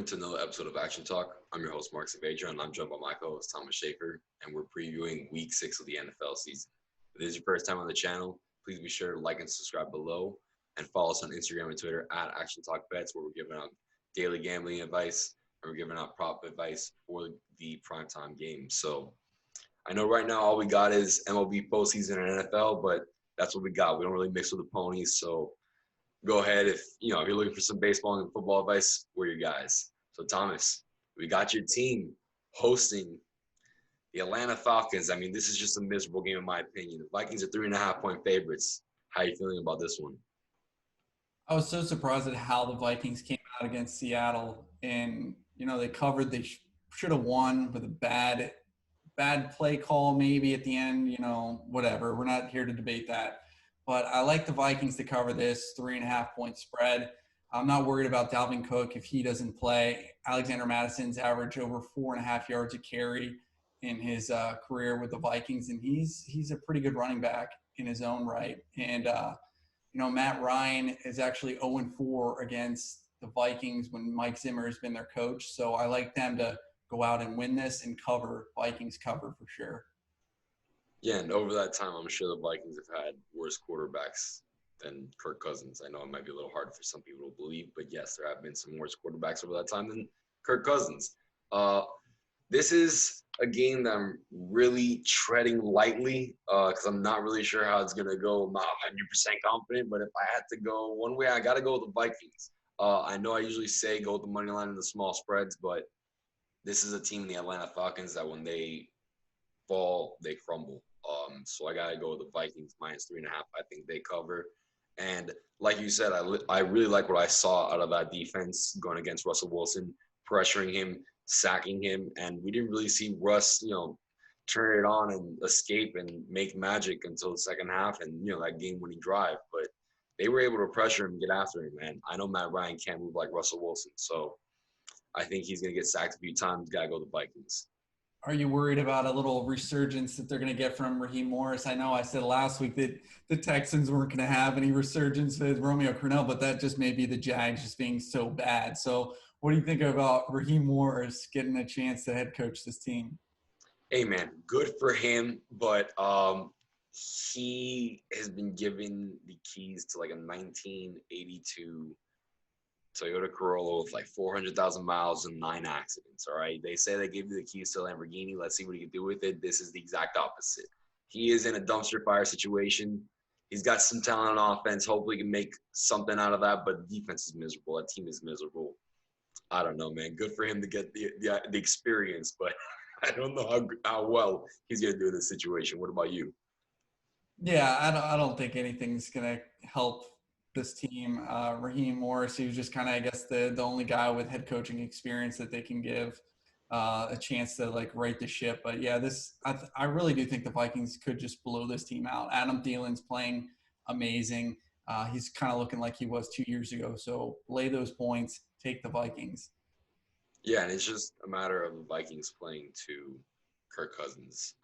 to another episode of Action Talk. I'm your host, Mark Saavedra, and I'm joined by my co-host, Thomas Shafer, and we're previewing Week 6 of the NFL season. If this is your first time on the channel, please be sure to like and subscribe below, and follow us on Instagram and Twitter at Action Talk Bets, where we're giving out daily gambling advice, and we're giving out prop advice for the primetime games. So I know right now all we got is MLB postseason and NFL, but that's what we got. We don't really mix with the ponies, so go ahead if you're looking for some baseball and football advice, we're your guys. So Thomas, we got your team hosting the Atlanta Falcons. I mean, this is just a miserable game in my opinion. The Vikings are 3.5-point favorites. How are you feeling about this one? I was so surprised at how the Vikings came out against Seattle, and they covered. They should have won with a bad play call maybe at the end. Whatever. We're not here to debate that. But I like the Vikings to cover this 3.5-point spread. I'm not worried about Dalvin Cook if he doesn't play. Alexander Madison's averaged over 4.5 yards a carry in his career with the Vikings, and he's a pretty good running back in his own right. And Matt Ryan is actually 0-4 against the Vikings when Mike Zimmer has been their coach. So I like them to go out and win this and cover. Vikings cover for sure. Yeah, and over that time, I'm sure the Vikings have had worse quarterbacks than Kirk Cousins. I know it might be a little hard for some people to believe, but yes, there have been some worse quarterbacks over that time than Kirk Cousins. This is a game that I'm really treading lightly because I'm not really sure how it's going to go. I'm not 100% confident, but if I had to go one way, I got to go with the Vikings. I know I usually say go with the money line and the small spreads, but this is a team in the Atlanta Falcons that when they fall, they crumble. So I got to go with the Vikings -3.5. I think they cover. And like you said, I really like what I saw out of that defense going against Russell Wilson, pressuring him, sacking him. And we didn't really see Russ, turn it on and escape and make magic until the second half and, that game-winning drive. But they were able to pressure him and get after him. And I know Matt Ryan can't move like Russell Wilson. So I think he's going to get sacked a few times. Got to go the Vikings. Are you worried about a little resurgence that they're going to get from Raheem Morris? I know I said last week that the Texans weren't going to have any resurgence with Romeo Crennel, but that just may be the Jags just being so bad. So what do you think about Raheem Morris getting a chance to head coach this team? Hey, man, good for him, but he has been given the keys to like a 1982 Toyota Corolla with like 400,000 miles and 9 accidents, all right? They say they gave you the keys to a Lamborghini. Let's see what he can do with it. This is the exact opposite. He is in a dumpster fire situation. He's got some talent on offense. Hopefully he can make something out of that, but the defense is miserable. That team is miserable. I don't know, man. Good for him to get the experience, but I don't know how well he's going to do in this situation. What about you? Yeah, I don't think anything's going to help this team. Raheem Morris, he was just kind of, I guess, the only guy with head coaching experience that they can give a chance to like right the ship. But yeah, I really do think the Vikings could just blow this team out. Adam Thielen's playing amazing. He's kind of looking like he was 2 years ago. So lay those points, take the Vikings. Yeah, and it's just a matter of the Vikings playing to Kirk Cousins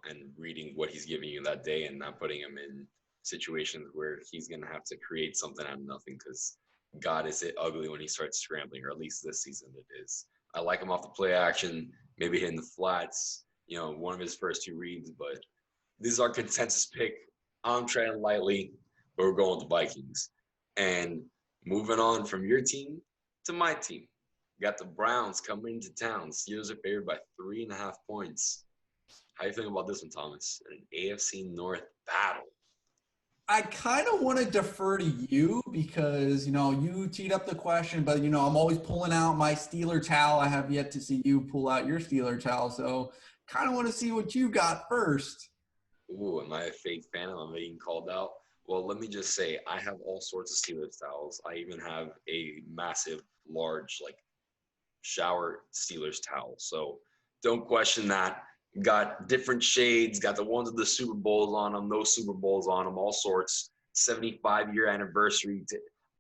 and reading what he's giving you that day and not putting him in situations where he's going to have to create something out of nothing because God, is it ugly when he starts scrambling, or at least this season it is. I like him off the play action, maybe hitting the flats, one of his first 2 reads, but this is our consensus pick. I'm treading lightly, but we're going with the Vikings. And moving on from your team to my team. We got the Browns coming into town. Steelers are favored by 3.5 points. How you feeling about this one, Thomas? An AFC North battle. I kind of want to defer to you because, you teed up the question, but, I'm always pulling out my Steeler towel. I have yet to see you pull out your Steeler towel. So kind of want to see what you got first. Ooh, am I a fake fan? Am I being called out? Well, let me just say, I have all sorts of Steelers towels. I even have a massive, large, shower Steelers towel. So don't question that. Got different shades, got the ones with the Super Bowls on them, no Super Bowls on them, all sorts. 75-year anniversary.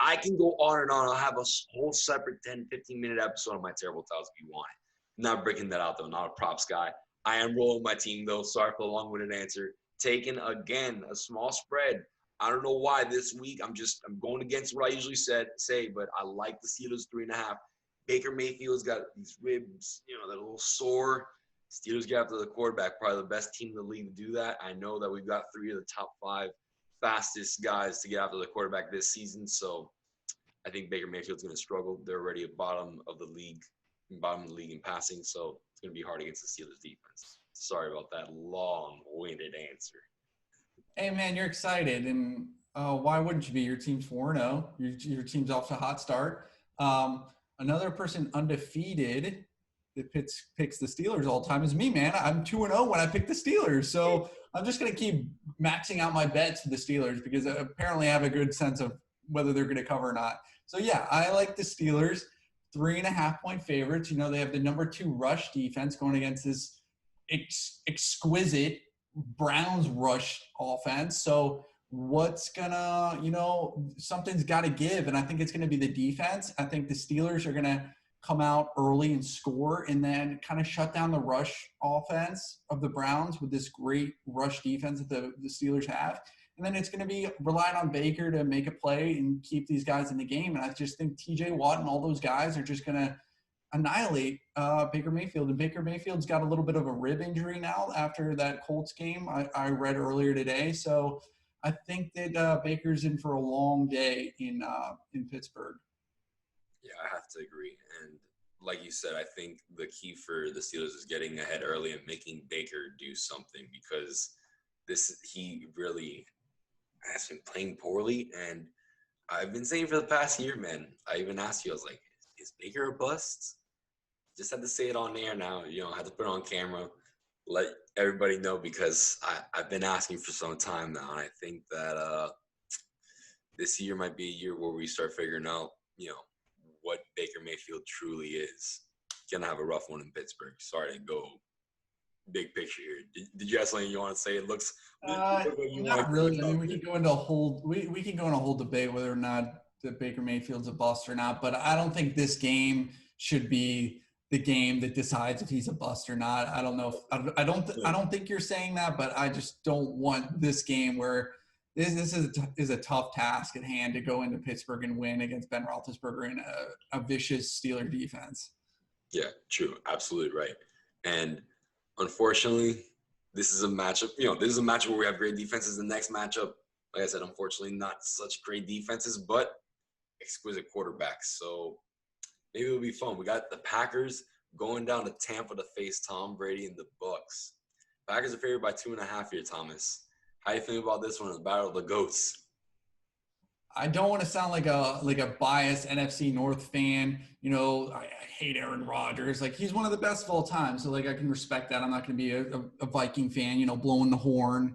I can go on and on. I'll have a whole separate 10, 15-minute episode on my terrible towels if you want it. Not breaking that out, though. Not a props guy. I am rolling my team, though. Sorry for the long-winded answer. Taking, again, a small spread. I don't know why this week. I'm going against what I usually say, but I like the Steelers 3.5. Baker Mayfield's got these ribs, you know, that little sore. Steelers get after the quarterback, probably the best team in the league to do that. I know that we've got 3 of the top 5 fastest guys to get after the quarterback this season, so I think Baker Mayfield's going to struggle. They're already at bottom of the league in passing, so it's going to be hard against the Steelers defense. Sorry about that long-winded answer. Hey, man, you're excited, and why wouldn't you be? Your team's 4-0. Your team's off to a hot start. Another person undefeated that picks the Steelers all the time is me, man. I'm 2-0 when I pick the Steelers, so I'm just going to keep maxing out my bets for the Steelers because apparently I have a good sense of whether they're going to cover or not. So, yeah, I like the Steelers, 3.5-point favorites. You know, they have the number 2 rush defense going against this exquisite Browns rush offense. So what's gonna, something's got to give, and I think it's going to be the defense. I think the Steelers are going to come out early and score and then kind of shut down the rush offense of the Browns with this great rush defense that the Steelers have. And then it's going to be relying on Baker to make a play and keep these guys in the game. And I just think TJ Watt and all those guys are just going to annihilate Baker Mayfield. And Baker Mayfield's got a little bit of a rib injury now after that Colts game I read earlier today. So I think that Baker's in for a long day in Pittsburgh. Yeah, I have to agree. And like you said, I think the key for the Steelers is getting ahead early and making Baker do something because he really has been playing poorly. And I've been saying for the past year, man, I even asked you, I was like, is Baker a bust? Just had to say it on air now. I had to put it on camera, let everybody know because I've been asking for some time now. And I think that this year might be a year where we start figuring out, what Baker Mayfield truly is. Gonna have a rough one in Pittsburgh. Sorry to go big picture here. Did you have something you want to say? It looks not really. I mean, we can go into a whole debate whether or not that Baker Mayfield's a bust or not, but I don't think this game should be the game that decides if he's a bust or not. I don't know. I don't think you're saying that, but I just don't want this game where this is a tough task at hand to go into Pittsburgh and win against Ben Roethlisberger in a vicious Steeler defense. Yeah, true. Absolutely right. And unfortunately, this is a matchup. This is a matchup where we have great defenses. The next matchup, like I said, unfortunately, not such great defenses, but exquisite quarterbacks. So maybe it'll be fun. We got the Packers going down to Tampa to face Tom Brady and the Bucs. Packers are favored by 2.5 here, Thomas. How you feeling about this one in the Battle of the Goats? I don't want to sound like a biased NFC North fan. I hate Aaron Rodgers. Like, he's one of the best of all time. So, I can respect that. I'm not going to be a Viking fan, blowing the horn,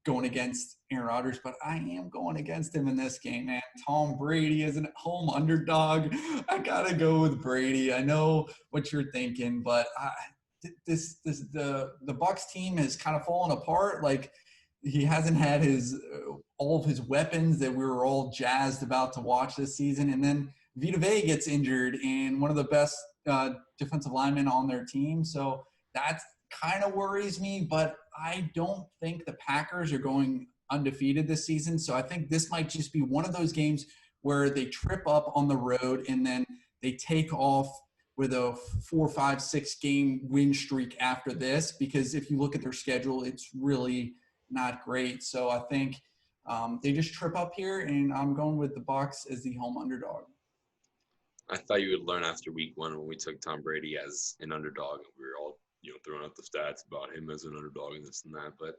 going against Aaron Rodgers. But I am going against him in this game, man. Tom Brady is a home underdog. I got to go with Brady. I know what you're thinking, but the Bucs team has kind of fallen apart. He hasn't had all of his weapons that we were all jazzed about to watch this season. And then Vita Vea gets injured and one of the best defensive linemen on their team. So that kind of worries me, but I don't think the Packers are going undefeated this season. So I think this might just be one of those games where they trip up on the road and then they take off with a 4, 5, 6 game win streak after this, because if you look at their schedule, it's really not great. So I think they just trip up here, and I'm going with the Bucs as the home underdog. I thought you would learn after week 1 when we took Tom Brady as an underdog, and we were all throwing out the stats about him as an underdog and this and that. But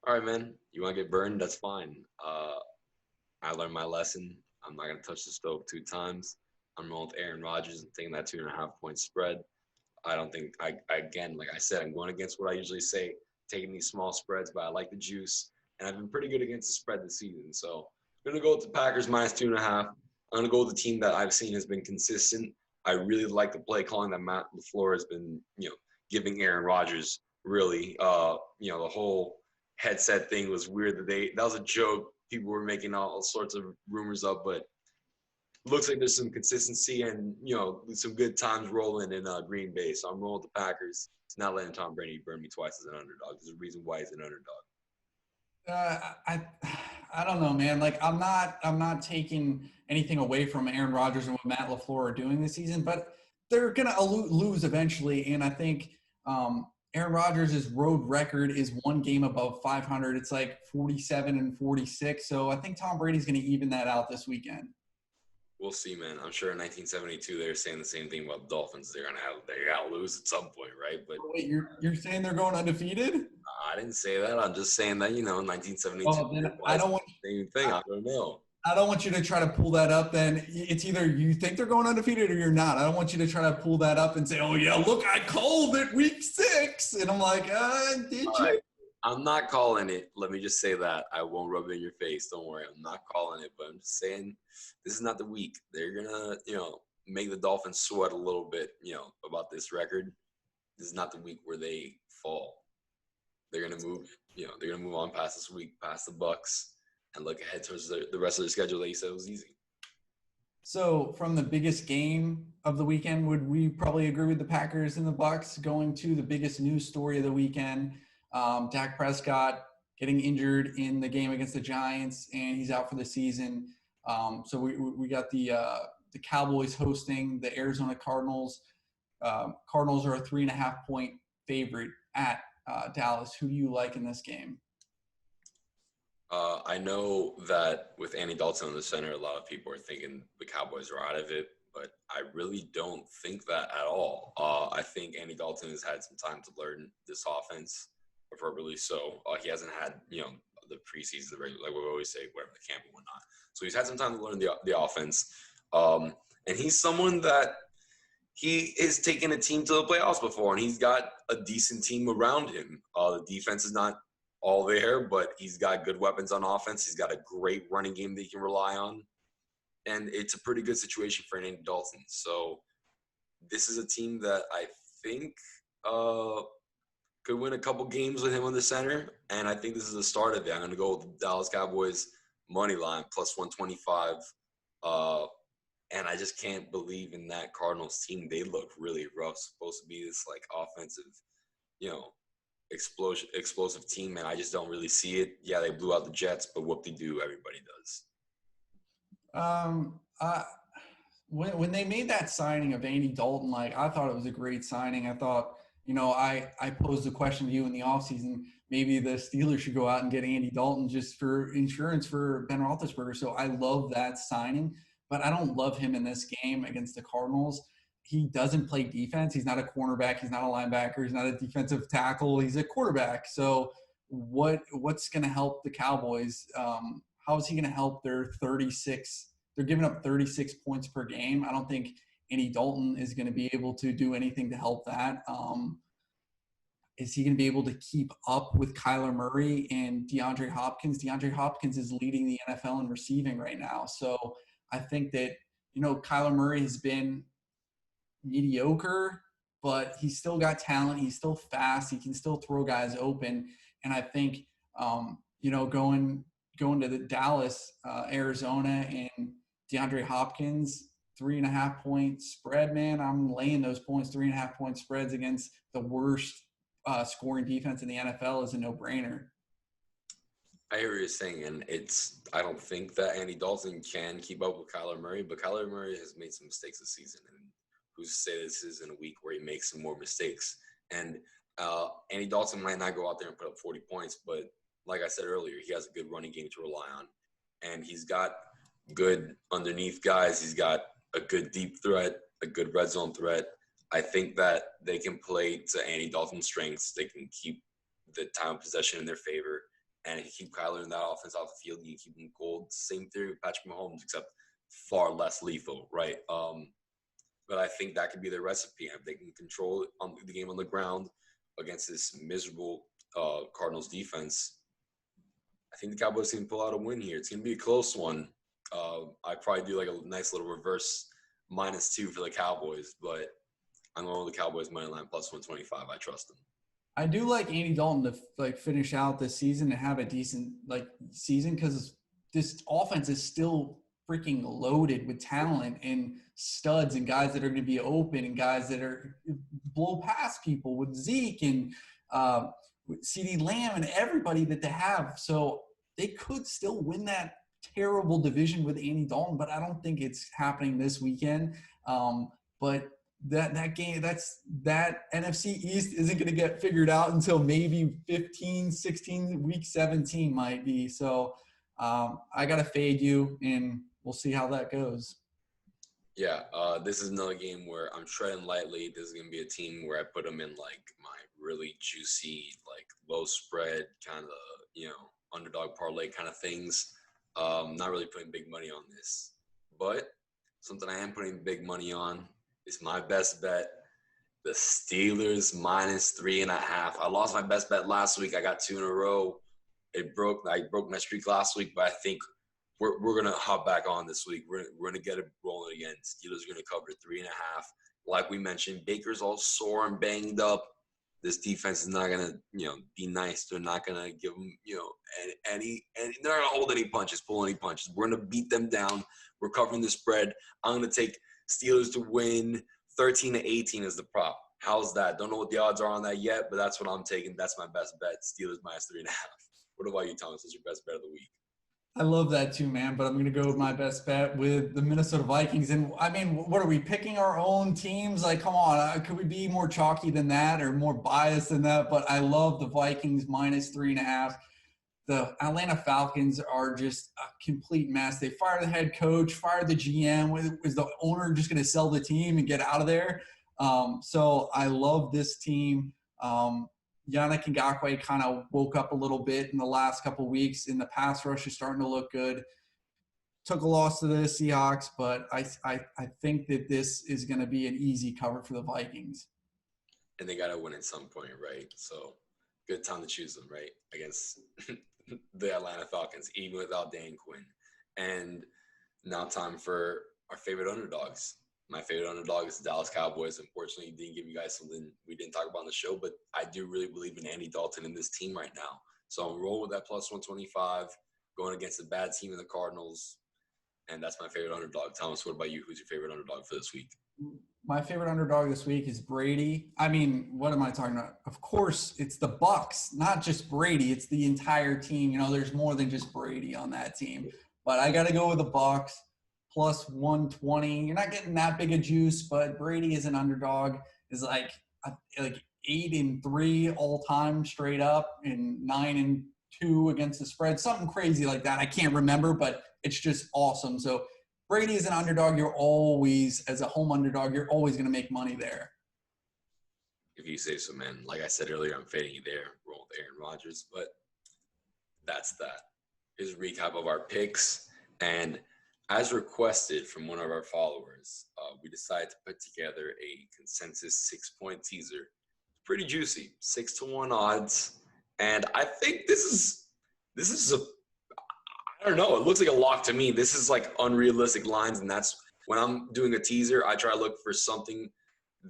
all right, man, you want to get burned? That's fine. I learned my lesson. I'm not going to touch the stove 2 times. I'm rolling with Aaron Rodgers and taking that 2.5-point spread. I don't think again, like I said, I'm going against what I usually say, taking these small spreads, but I like the juice, and I've been pretty good against the spread this season. So I'm going to go with the Packers minus 2.5. I'm going to go with the team that I've seen has been consistent. I really like the play calling that Matt LaFleur has been, giving Aaron Rodgers. Really, the whole headset thing was weird. That was a joke. People were making all sorts of rumors up, but looks like there's some consistency and, some good times rolling in Green Bay. So I'm rolling with the Packers. It's not letting Tom Brady burn me twice as an underdog. There's a reason why he's an underdog. I don't know, man. Like I'm not taking anything away from Aaron Rodgers and what Matt LaFleur are doing this season, but they're gonna lose eventually. And I think Aaron Rodgers' road record is one game above 500. It's like 47 and 46. So I think Tom Brady's gonna even that out this weekend. We'll see, man. I'm sure in 1972 they were saying the same thing about the Dolphins. They gotta lose at some point, right? But Wait, you're saying they're going undefeated? I didn't say that. I'm just saying that, in 1972 Oh, then I don't want the same thing. I don't know. I don't want you to try to pull that up. Then it's either you think they're going undefeated or you're not. I don't want you to try to pull that up and say, "Oh yeah, look, I called it week 6," and I'm like, did All you? right. I'm not calling it. Let me just say that. I won't rub it in your face. Don't worry. I'm not calling it, but I'm just saying this is not the week. They're gonna, make the Dolphins sweat a little bit, about this record. This is not the week where they fall. They're gonna move, they're gonna move on past this week, past the Bucks, and look ahead towards the rest of their schedule that you said was easy. So, from the biggest game of the weekend, would we probably agree with the Packers and the Bucks going to the biggest news story of the weekend? Dak Prescott getting injured in the game against the Giants, and he's out for the season. So we got the Cowboys hosting the Arizona Cardinals. Cardinals are a 3.5-point favorite at Dallas. Who do you like in this game? I know that with Andy Dalton in the center, a lot of people are thinking the Cowboys are out of it, but I really don't think that at all. I think Andy Dalton has had some time to learn this offense, appropriately so. He hasn't had, the preseason, the regular, like we always say, whatever, the camp and whatnot. So he's had some time to learn the offense. And he's someone that he is taking a team to the playoffs before, and he's got a decent team around him. The defense is not all there, but he's got good weapons on offense. He's got a great running game that he can rely on. And it's a pretty good situation for Andy Dalton. So this is a team that I think could win a couple games with him on the center. And I think this is the start of it. I'm going to go with the Dallas Cowboys money line plus 125. And I just can't believe in that Cardinals team. They look really rough. Supposed to be this offensive, explosive team, and I just don't really see it. Yeah, they blew out the Jets, but whoop-de-doo, everybody does. When they made that signing of Andy Dalton, I thought it was a great signing. I thought, I posed a question to you in the offseason. Maybe the Steelers should go out and get Andy Dalton just for insurance for Ben Roethlisberger. So I love that signing, but I don't love him in this game against the Cardinals. He doesn't play defense. He's not a cornerback. He's not a linebacker. He's not a defensive tackle. He's a quarterback. So what's going to help the Cowboys? How is he going to help their 36? They're giving up 36 points per game. I don't think Andy Dalton is going to be able to do anything to help that. Is he going to be able to keep up with Kyler Murray and DeAndre Hopkins? DeAndre Hopkins is leading the NFL in receiving right now. So I think that, Kyler Murray has been mediocre, but he's still got talent. He's still fast. He can still throw guys open. And I think, going to the Dallas, Arizona, and DeAndre Hopkins, 3.5-point spread, man. I'm laying those points, 3.5-point spreads against the worst scoring defense in the NFL is a no-brainer. I hear what you're saying, and I don't think that Andy Dalton can keep up with Kyler Murray, but Kyler Murray has made some mistakes this season, and who's to say this is in a week where he makes some more mistakes. And Andy Dalton might not go out there and put up 40 points, but like I said earlier, he has a good running game to rely on. And he's got good underneath guys. He's got a good deep threat, a good red zone threat. I think that they can play to Andy Dalton's strengths. They can keep the time of possession in their favor and keep Kyler in that offense off the field. You keep him cold. Same theory with Patrick Mahomes, except far less lethal, right? But I think that could be their recipe. If they can control the game on the ground against this miserable Cardinals defense, I think the Cowboys can pull out a win here. It's going to be a close one. I'd probably do a nice little reverse -2 for the Cowboys, but I'm going with the Cowboys money line plus 125. I trust them. I do like Andy Dalton to finish out this season and have a decent season because this offense is still freaking loaded with talent and studs and guys that are going to be open and guys that are blow past people with Zeke and with CeeDee Lamb and everybody that they have. So they could still win that terrible division with Andy Dalton, but I don't think it's happening this weekend. But that game, that NFC East isn't going to get figured out until maybe 15, 16, week 17 might be. So I got to fade you, and we'll see how that goes. Yeah, this is another game where I'm treading lightly. This is going to be a team where I put them in like my really juicy, like low spread kind of, underdog parlay kind of things. Not really putting big money on this, but something I am putting big money on is my best bet. The Steelers -3.5. I lost my best bet last week. I got 2 in a row. I broke my streak last week, but I think we're gonna hop back on this week. We're gonna get it rolling again. Steelers are gonna cover 3.5. Like we mentioned, Baker's all sore and banged up. This defense is not gonna, be nice. They're not gonna give them, any they're not gonna hold any punches, pull any punches. We're gonna beat them down. We're covering the spread. I'm gonna take Steelers to win 13-18 as the prop. How's that? Don't know what the odds are on that yet, but that's what I'm taking. That's my best bet. Steelers -3.5. What about you, Thomas? What's your best bet of the week? I love that too, man. But I'm going to go with my best bet with the Minnesota Vikings. And I mean, what are we picking our own teams? Like, come on, could we be more chalky than that or more biased than that? But I love the Vikings -3.5. The Atlanta Falcons are just a complete mess. They fired the head coach, fired the GM. Is the owner just going to sell the team and get out of there? So I love this team. Yannick Ngakoue kind of woke up a little bit in the last couple of weeks. In the pass rush is starting to look good. Took a loss to the Seahawks, but I think that this is going to be an easy cover for the Vikings. And they got to win at some point, right? So good time to choose them, right? Against the Atlanta Falcons, even without Dan Quinn. And now time for our favorite underdogs. My favorite underdog is the Dallas Cowboys. Unfortunately, didn't give you guys something we didn't talk about on the show, but I do really believe in Andy Dalton in this team right now. So I'm rolling with that +125, going against the bad team in the Cardinals, and that's my favorite underdog. Thomas, what about you? Who's your favorite underdog for this week? My favorite underdog this week is Brady. I mean, what am I talking about? Of course, it's the Bucs, not just Brady. It's the entire team. There's more than just Brady on that team. But I got to go with the Bucs. +120. You're not getting that big a juice, but Brady is an underdog. Is like 8-3 all time straight up, and 9-2 against the spread. Something crazy like that. I can't remember, but it's just awesome. So Brady is an underdog. You're always, as a home underdog, you're always going to make money there. If you say so, man. Like I said earlier, I'm fading you there. Roll with Aaron Rodgers, but that's that. Here's a recap of our picks. And as requested from one of our followers, we decided to put together a consensus 6-point teaser. Pretty juicy, 6-1 odds, and I think this is I don't know. It looks like a lock to me. This is like unrealistic lines, and that's when I'm doing a teaser. I try to look for something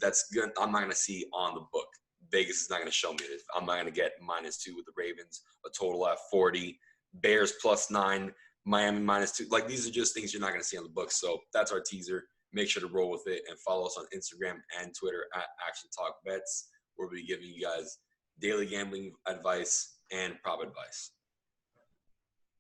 that's good. I'm not gonna see on the book. Vegas is not gonna show me this. I'm not gonna get -2 with the Ravens, a total at 40, Bears +9. Miami -2. Like, these are just things you're not going to see on the books. So that's our teaser. Make sure to roll with it and follow us on Instagram and Twitter at Action Talk Bets, where we'll be giving you guys daily gambling advice and prop advice.